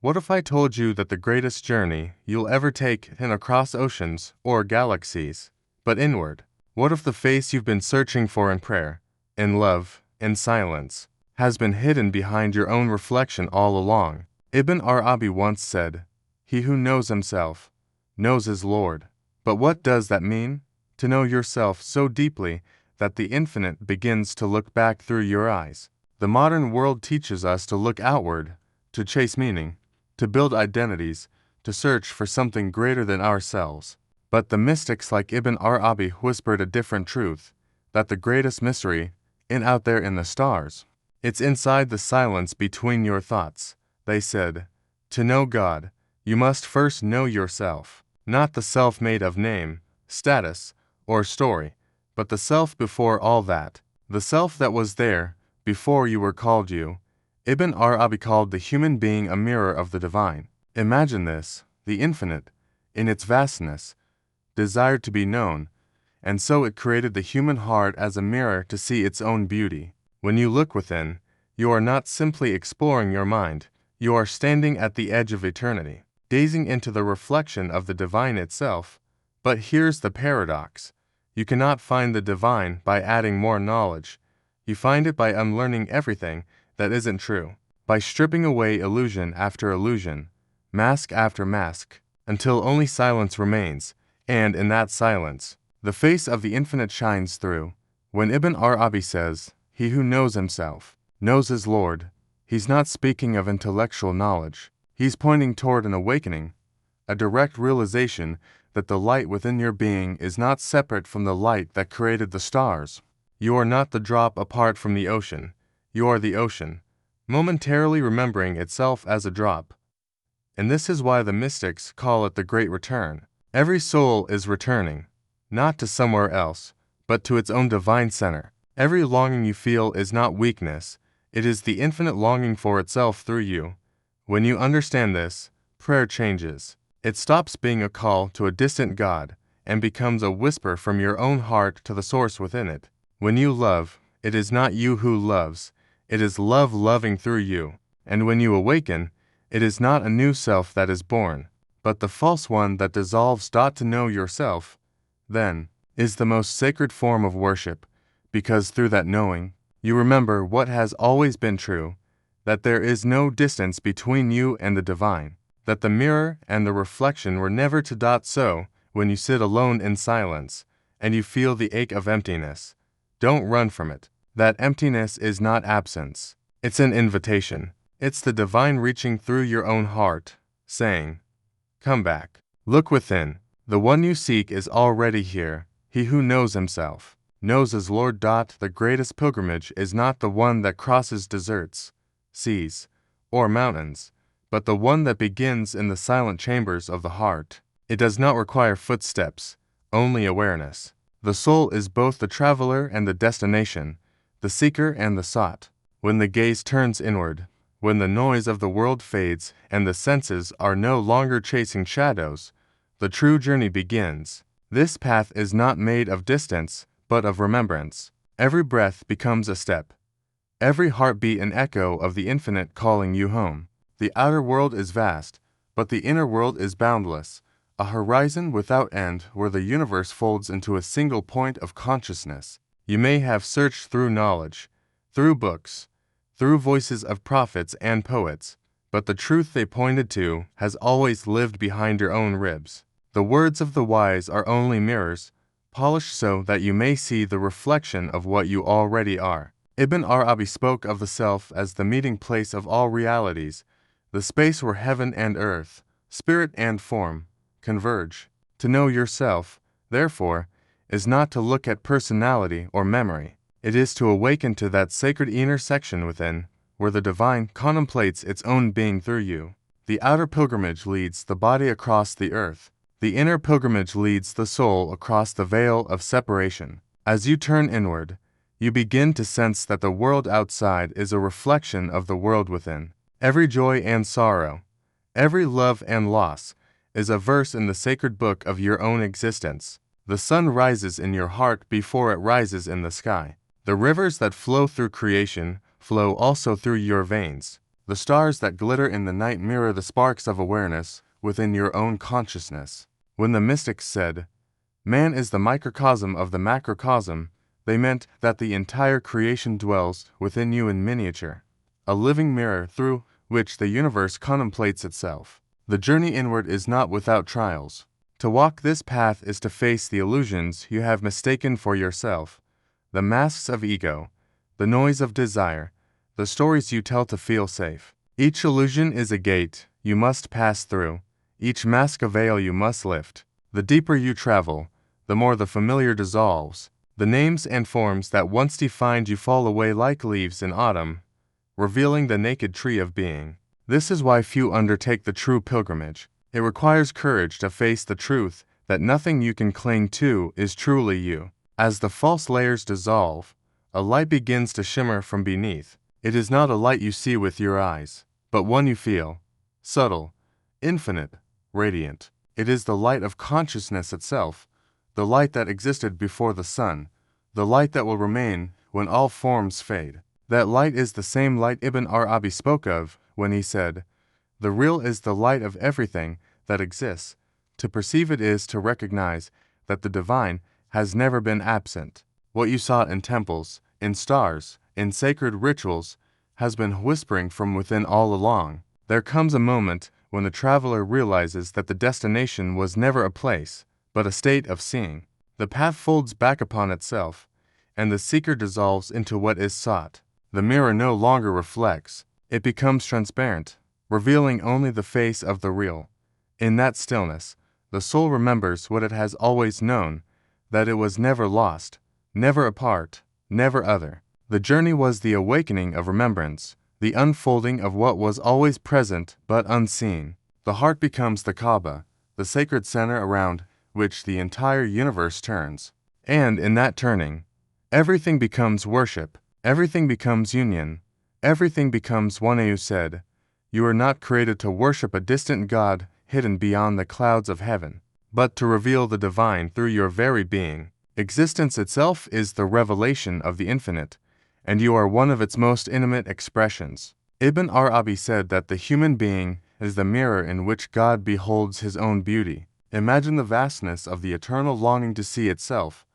What if I told you that the greatest journey you'll ever take isn't across oceans or galaxies, but inward? What if the face you've been searching for in prayer, in love, in silence, has been hidden behind your own reflection all along? Ibn Arabi once said, "He who knows himself, knows his Lord." But what does that mean? To know yourself so deeply that the infinite begins to look back through your eyes. The modern world teaches us to look outward, to chase meaning, to build identities, to search for something greater than ourselves. But the mystics like Ibn Arabi whispered a different truth, that the greatest mystery isn't out there in the stars. It's inside the silence between your thoughts. They said, to know God, you must first know yourself, not the self made of name, status, or story, but the self before all that, the self that was there before you were called you. Ibn Arabi called the human being a mirror of the divine. Imagine this, the infinite, in its vastness, desired to be known, and so it created the human heart as a mirror to see its own beauty. When you look within, you are not simply exploring your mind, you are standing at the edge of eternity, gazing into the reflection of the divine itself. But here's the paradox. You cannot find the divine by adding more knowledge. You find it by unlearning everything that isn't true, by stripping away illusion after illusion, mask after mask, until only silence remains, and in that silence, the face of the infinite shines through. When Ibn Arabi says, "He who knows himself, knows his Lord," he's not speaking of intellectual knowledge. He's pointing toward an awakening, a direct realization that the light within your being is not separate from the light that created the stars. You are not the drop apart from the ocean. You are the ocean, momentarily remembering itself as a drop. And this is why the mystics call it the Great Return. Every soul is returning, not to somewhere else, but to its own divine center. Every longing you feel is not weakness, it is the infinite longing for itself through you. When you understand this, prayer changes. It stops being a call to a distant God and becomes a whisper from your own heart to the source within it. When you love, it is not you who loves, it is love loving through you. And when you awaken, it is not a new self that is born, but the false one that dissolves. To know yourself, then, is the most sacred form of worship, because through that knowing, you remember what has always been true, that there is no distance between you and the divine, that the mirror and the reflection were never to. So, when you sit alone in silence, and you feel the ache of emptiness, don't run from it. That emptiness is not absence, it's an invitation. It's the divine reaching through your own heart, saying, "Come back. Look within. The one you seek is already here. He who knows himself, knows his Lord. The greatest pilgrimage is not the one that crosses deserts, seas, or mountains, but the one that begins in the silent chambers of the heart. It does not require footsteps, only awareness. The soul is both the traveler and the destination, the seeker and the sought. When the gaze turns inward, when the noise of the world fades and the senses are no longer chasing shadows, the true journey begins. This path is not made of distance, but of remembrance. Every breath becomes a step, every heartbeat an echo of the infinite calling you home. The outer world is vast, but the inner world is boundless, a horizon without end where the universe folds into a single point of consciousness. You may have searched through knowledge, through books, through voices of prophets and poets, but the truth they pointed to has always lived behind your own ribs. The words of the wise are only mirrors, polished so that you may see the reflection of what you already are. Ibn Arabi spoke of the self as the meeting place of all realities, the space where heaven and earth, spirit and form, converge. To know yourself, therefore, is not to look at personality or memory. It is to awaken to that sacred inner section within, where the divine contemplates its own being through you. The outer pilgrimage leads the body across the earth. The inner pilgrimage leads the soul across the veil of separation. As you turn inward, you begin to sense that the world outside is a reflection of the world within. Every joy and sorrow, every love and loss, is a verse in the sacred book of your own existence. The sun rises in your heart before it rises in the sky. The rivers that flow through creation flow also through your veins. The stars that glitter in the night mirror the sparks of awareness within your own consciousness. When the mystics said, "Man is the microcosm of the macrocosm," they meant that the entire creation dwells within you in miniature, a living mirror through which the universe contemplates itself. The journey inward is not without trials. To walk this path is to face the illusions you have mistaken for yourself, the masks of ego, the noise of desire, the stories you tell to feel safe. Each illusion is a gate you must pass through, each mask a veil you must lift. The deeper you travel, the more the familiar dissolves. The names and forms that once defined you fall away like leaves in autumn, revealing the naked tree of being. This is why few undertake the true pilgrimage. It requires courage to face the truth that nothing you can cling to is truly you. As the false layers dissolve, a light begins to shimmer from beneath. It is not a light you see with your eyes, but one you feel, subtle, infinite, radiant. It is the light of consciousness itself, the light that existed before the sun, the light that will remain when all forms fade. That light is the same light Ibn Arabi spoke of when he said, "The real is the light of everything that exists. To perceive it is to recognize that the divine has never been absent. What you saw in temples, in stars, in sacred rituals, has been whispering from within all along." There comes a moment when the traveler realizes that the destination was never a place, but a state of seeing. The path folds back upon itself, and the seeker dissolves into what is sought. The mirror no longer reflects, it becomes transparent, revealing only the face of the real. In that stillness, the soul remembers what it has always known, that it was never lost, never apart, never other. The journey was the awakening of remembrance, the unfolding of what was always present but unseen. The heart becomes the Kaaba, the sacred center around which the entire universe turns. And in that turning, everything becomes worship, everything becomes union, everything becomes one. You said, "You are not created to worship a distant God hidden beyond the clouds of heaven, but to reveal the divine through your very being. Existence itself is the revelation of the infinite, and you are one of its most intimate expressions." Ibn Arabi said that the human being is the mirror in which God beholds his own beauty. Imagine the vastness of the eternal longing to see itself,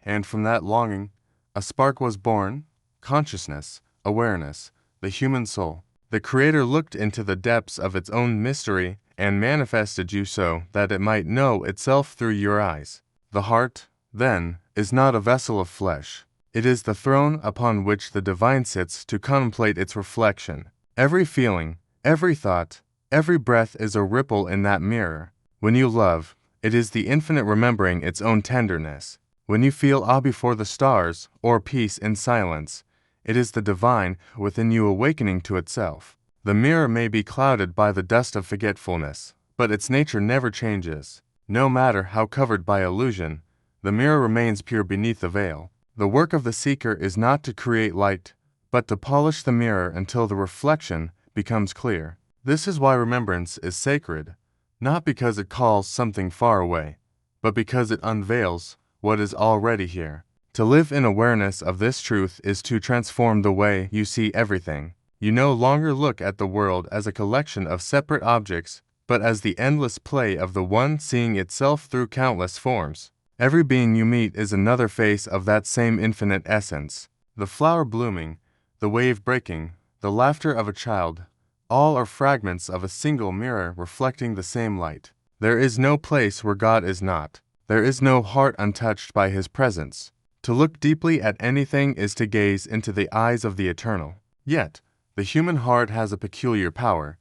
and from that longing, a spark was born, consciousness, awareness, the human soul. The Creator looked into the depths of its own mystery and manifested you so that it might know itself through your eyes. The heart, then, is not a vessel of flesh. It is the throne upon which the divine sits to contemplate its reflection. Every feeling, every thought, every breath is a ripple in that mirror. When you love, it is the infinite remembering its own tenderness. When you feel awe before the stars, or peace in silence, it is the divine within you awakening to itself. The mirror may be clouded by the dust of forgetfulness, but its nature never changes. No matter how covered by illusion, the mirror remains pure beneath the veil. The work of the seeker is not to create light, but to polish the mirror until the reflection becomes clear. This is why remembrance is sacred, not because it calls something far away, but because it unveils what is already here. To live in awareness of this truth is to transform the way you see everything. You no longer look at the world as a collection of separate objects, but as the endless play of the one seeing itself through countless forms. Every being you meet is another face of that same infinite essence. The flower blooming, the wave breaking, the laughter of a child, all are fragments of a single mirror reflecting the same light. There is no place where God is not. There is no heart untouched by His presence. To look deeply at anything is to gaze into the eyes of the eternal. Yet, the human heart has a peculiar power.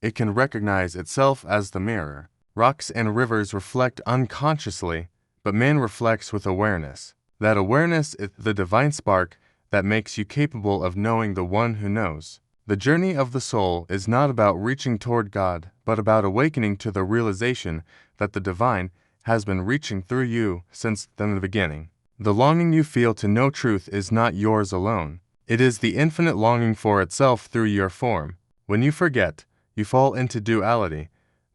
It can recognize itself as the mirror. Rocks and rivers reflect unconsciously, but man reflects with awareness. That awareness is the divine spark that makes you capable of knowing the one who knows. The journey of the soul is not about reaching toward God, but about awakening to the realization that the divine has been reaching through you since the beginning. The longing you feel to know truth is not yours alone. It is the infinite longing for itself through your form. When you forget, you fall into duality,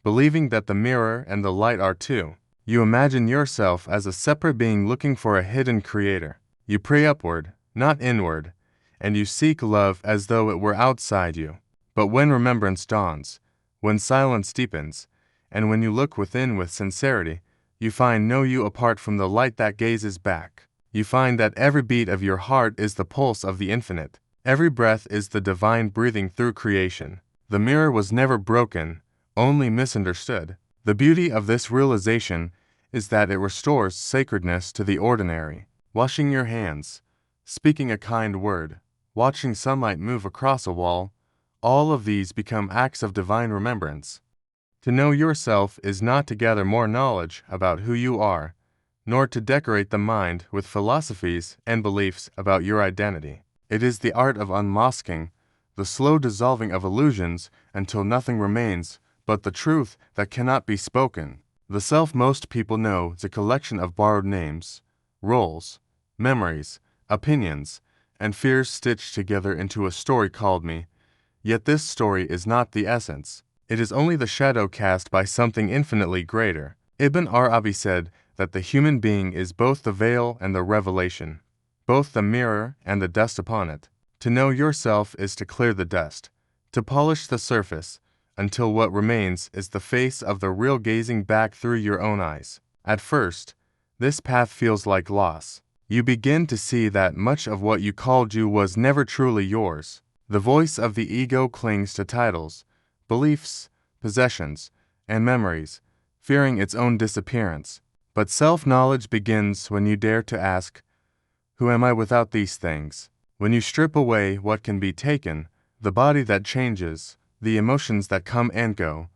believing that the mirror and the light are two. You imagine yourself as a separate being looking for a hidden creator. You pray upward, not inward, and you seek love as though it were outside you. But when remembrance dawns, when silence deepens, and when you look within with sincerity, you find no you apart from the light that gazes back. You find that every beat of your heart is the pulse of the infinite. Every breath is the divine breathing through creation. The mirror was never broken, only misunderstood. The beauty of this realization is that it restores sacredness to the ordinary. Washing your hands, speaking a kind word, watching sunlight move across a wall, all of these become acts of divine remembrance. To know yourself is not to gather more knowledge about who you are, nor to decorate the mind with philosophies and beliefs about your identity. It is the art of unmasking, the slow dissolving of illusions until nothing remains but the truth that cannot be spoken. The self most people know is a collection of borrowed names, roles, memories, opinions, and fears stitched together into a story called me. Yet this story is not the essence. It is only the shadow cast by something infinitely greater. Ibn Arabi said that the human being is both the veil and the revelation, both the mirror and the dust upon it. To know yourself is to clear the dust, to polish the surface, until what remains is the face of the real gazing back through your own eyes. At first, this path feels like loss. You begin to see that much of what you called you was never truly yours. The voice of the ego clings to titles, beliefs, possessions, and memories, fearing its own disappearance. But self-knowledge begins when you dare to ask, who am I without these things? When you strip away what can be taken, the body that changes, the emotions that come and go,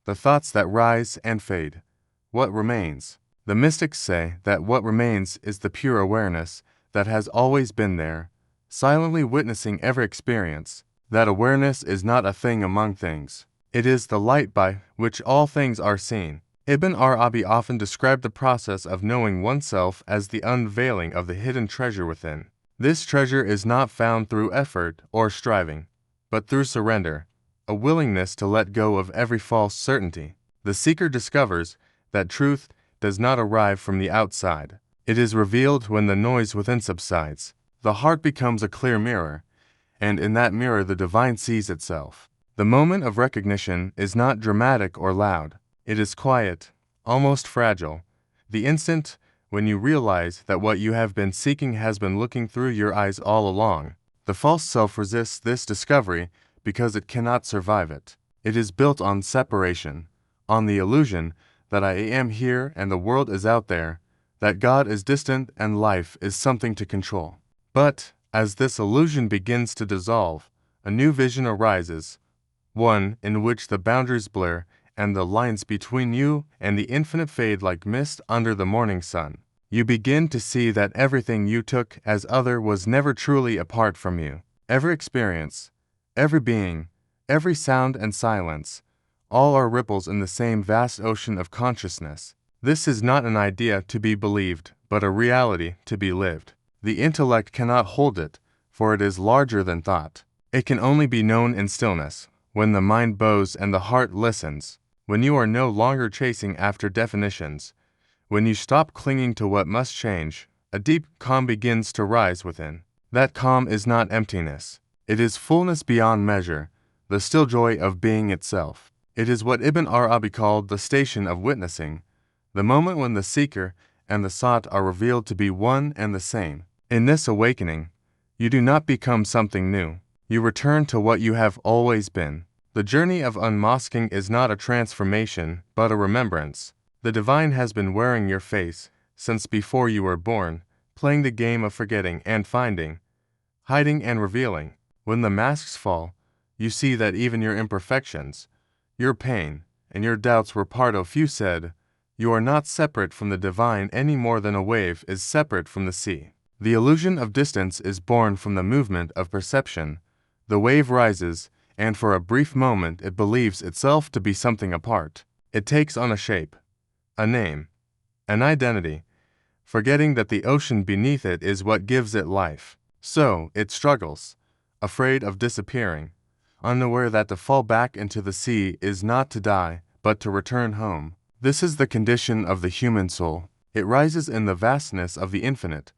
the thoughts that rise and fade, what remains? The mystics say that what remains is the pure awareness that has always been there, silently witnessing every experience. That awareness is not a thing among things. It is the light by which all things are seen. Ibn Arabi often described the process of knowing oneself as the unveiling of the hidden treasure within. This treasure is not found through effort or striving, but through surrender, a willingness to let go of every false certainty. The seeker discovers that truth does not arrive from the outside. It is revealed when the noise within subsides. The heart becomes a clear mirror, and in that mirror the divine sees itself. The moment of recognition is not dramatic or loud. It is quiet, almost fragile. The instant when you realize that what you have been seeking has been looking through your eyes all along. The false self resists this discovery because it cannot survive it. It is built on separation, on the illusion that I am here and the world is out there, that God is distant and life is something to control. But as this illusion begins to dissolve, a new vision arises, one in which the boundaries blur and the lines between you and the infinite fade like mist under the morning sun. You begin to see that everything you took as other was never truly apart from you. Every experience, every being, every sound and silence, all are ripples in the same vast ocean of consciousness. This is not an idea to be believed, but a reality to be lived. The intellect cannot hold it, for it is larger than thought. It can only be known in stillness, when the mind bows and the heart listens, when you are no longer chasing after definitions, when you stop clinging to what must change, a deep calm begins to rise within. That calm is not emptiness. It is fullness beyond measure, the still joy of being itself. It is what Ibn Arabi called the station of witnessing, the moment when the seeker and the sought are revealed to be one and the same. In this awakening, you do not become something new. You return to what you have always been. The journey of unmasking is not a transformation, but a remembrance. The divine has been wearing your face since before you were born, playing the game of forgetting and finding, hiding and revealing. When the masks fall, you see that even your imperfections, your pain, and your doubts were part of. You said, you are not separate from the divine any more than a wave is separate from the sea. The illusion of distance is born from the movement of perception. The wave rises, and for a brief moment it believes itself to be something apart. It takes on a shape, a name, an identity, forgetting that the ocean beneath it is what gives it life. So it struggles, afraid of disappearing, unaware that to fall back into the sea is not to die, but to return home. This is the condition of the human soul. It rises in the vastness of the infinite,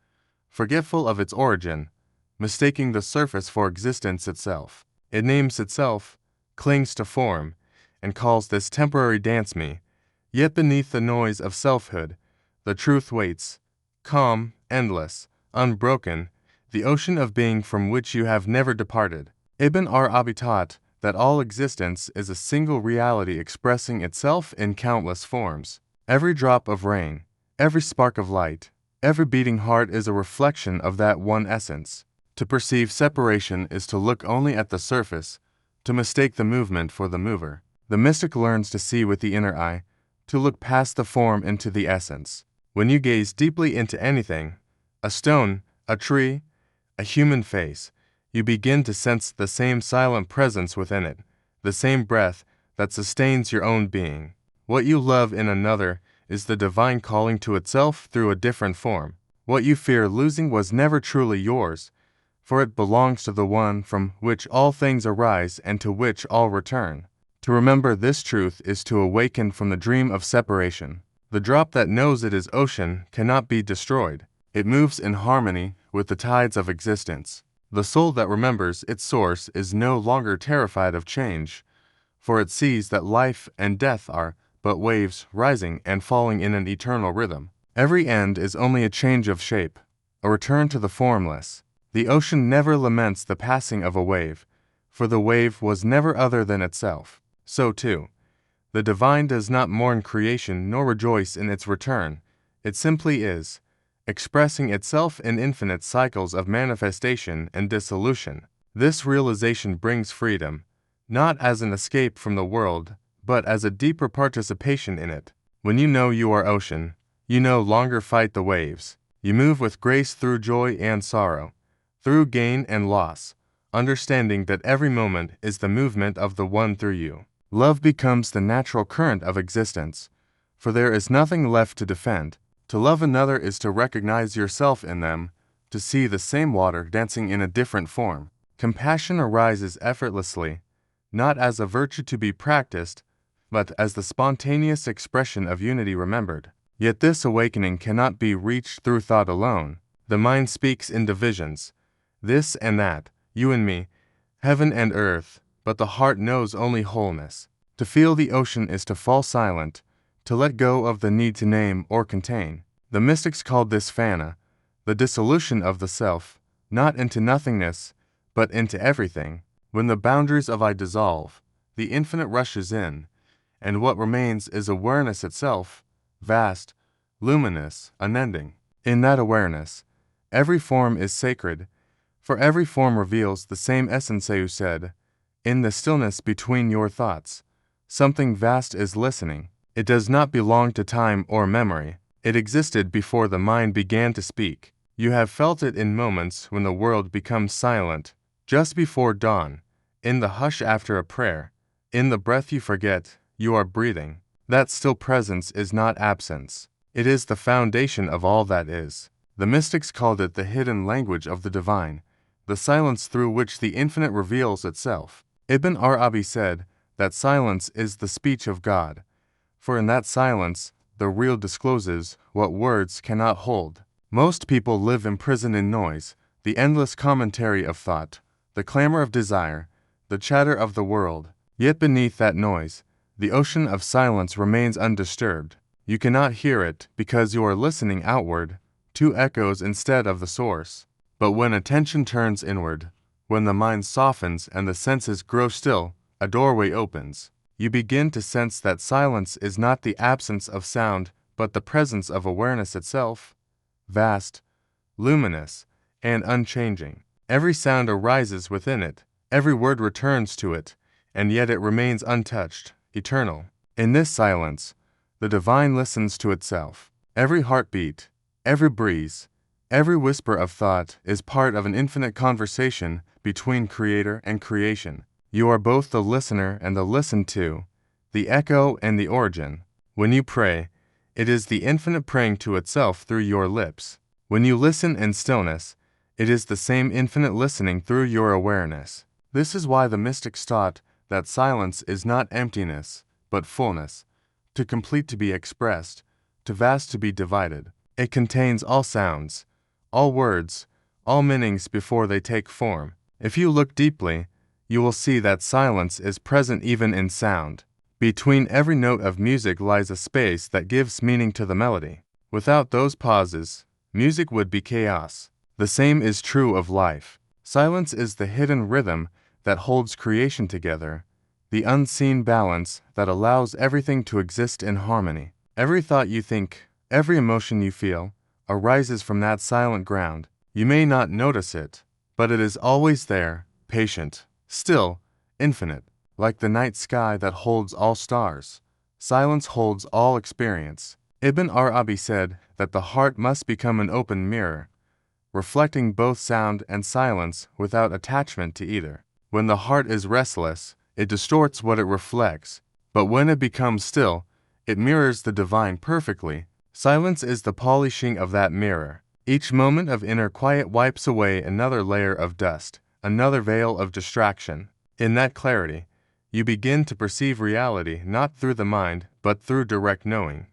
forgetful of its origin, mistaking the surface for existence itself. It names itself, clings to form, and calls this temporary dance me. Yet beneath the noise of selfhood, the truth waits, calm, endless, unbroken, the ocean of being from which you have never departed. Ibn Arabi taught that all existence is a single reality expressing itself in countless forms. Every drop of rain, every spark of light, every beating heart is a reflection of that one essence. To perceive separation is to look only at the surface, to mistake the movement for the mover. The mystic learns to see with the inner eye, to look past the form into the essence. When you gaze deeply into anything, a stone, a tree, a human face, you begin to sense the same silent presence within it, the same breath that sustains your own being. What you love in another is the divine calling to itself through a different form. What you fear losing was never truly yours, for it belongs to the one from which all things arise and to which all return. To remember this truth is to awaken from the dream of separation. The drop that knows it is ocean cannot be destroyed. It moves in harmony with the tides of existence. The soul that remembers its source is no longer terrified of change, for it sees that life and death are but waves rising and falling in an eternal rhythm. Every end is only a change of shape, a return to the formless. The ocean never laments the passing of a wave, for the wave was never other than itself. So too, the divine does not mourn creation nor rejoice in its return. It simply is, expressing itself in infinite cycles of manifestation and dissolution. This realization brings freedom, not as an escape from the world, but as a deeper participation in it. When you know you are ocean, you no longer fight the waves. You move with grace through joy and sorrow, through gain and loss, understanding that every moment is the movement of the one through you. Love becomes the natural current of existence, for there is nothing left to defend. To love another is to recognize yourself in them, to see the same water dancing in a different form. Compassion arises effortlessly, not as a virtue to be practiced, but as the spontaneous expression of unity remembered. Yet this awakening cannot be reached through thought alone. The mind speaks in divisions, this and that, you and me, heaven and earth, but the heart knows only wholeness. To feel the ocean is to fall silent, to let go of the need to name or contain. The mystics called this fana, the dissolution of the self, not into nothingness, but into everything. When the boundaries of I dissolve, the infinite rushes in, and what remains is awareness itself, vast, luminous, unending. In that awareness, every form is sacred, for every form reveals the same essence. Who said, "In the stillness between your thoughts, something vast is listening." It does not belong to time or memory. It existed before the mind began to speak. You have felt it in moments when the world becomes silent, just before dawn, in the hush after a prayer, in the breath you forget you are breathing. That still presence is not absence. It is the foundation of all that is. The mystics called it the hidden language of the divine, the silence through which the infinite reveals itself. Ibn Arabi said that silence is the speech of God, for in that silence the real discloses what words cannot hold. Most people live imprisoned in noise, the endless commentary of thought, the clamor of desire, the chatter of the world. Yet beneath that noise, the ocean of silence remains undisturbed. You cannot hear it because you are listening outward, to echoes instead of the source. But when attention turns inward, when the mind softens and the senses grow still, a doorway opens. You begin to sense that silence is not the absence of sound, but the presence of awareness itself, vast, luminous, and unchanging. Every sound arises within it, every word returns to it, and yet it remains untouched, eternal. In this silence, the divine listens to itself. Every heartbeat, every breeze, every whisper of thought is part of an infinite conversation between creator and creation. You are both the listener and the listened to, the echo and the origin. When you pray, it is the infinite praying to itself through your lips. When you listen in stillness, it is the same infinite listening through your awareness. This is why the mystics taught that silence is not emptiness, but fullness, too complete to be expressed, too vast to be divided. It contains all sounds, all words, all meanings before they take form. If you look deeply, you will see that silence is present even in sound. Between every note of music lies a space that gives meaning to the melody. Without those pauses, music would be chaos. The same is true of life. Silence is the hidden rhythm that holds creation together, the unseen balance that allows everything to exist in harmony. Every thought you think, every emotion you feel, arises from that silent ground. You may not notice it, but it is always there, patient, still, infinite. Like the night sky that holds all stars, silence holds all experience. Ibn Arabi said that the heart must become an open mirror, reflecting both sound and silence without attachment to either. When the heart is restless, it distorts what it reflects, but when it becomes still, it mirrors the divine perfectly. Silence is the polishing of that mirror. Each moment of inner quiet wipes away another layer of dust, another veil of distraction. In that clarity, you begin to perceive reality not through the mind, but through direct knowing.